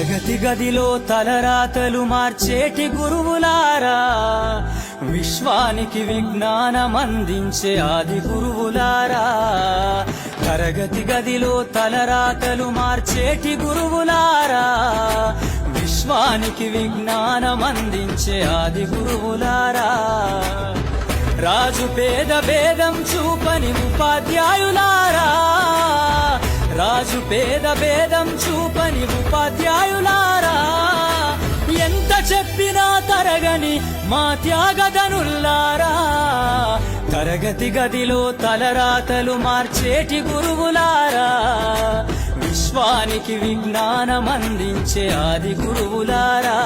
తరగతి గదిలో తలరాతలు మార్చేటి గురువులారా, విశ్వానికి విజ్ఞానమందించే ఆది గురువులారా. తరగతి గదిలో తలరాతలు మార్చేటి గురువులారా, విశ్వానికి విజ్ఞానమందించే ఆది గురువులారా. రాజు పేద భేదం చూపని ఉపాధ్యాయులారా, రాజు పేద భేదం చూపని ఉపాధ్యాయులారా. ఎంత చెప్పినా తరగని మా త్యాగధనుల్లారా, తరగతి గదిలో తలరాతలు మార్చేటి గురువులారా, విశ్వానికి విజ్ఞానమందించే ఆది గురువులారా.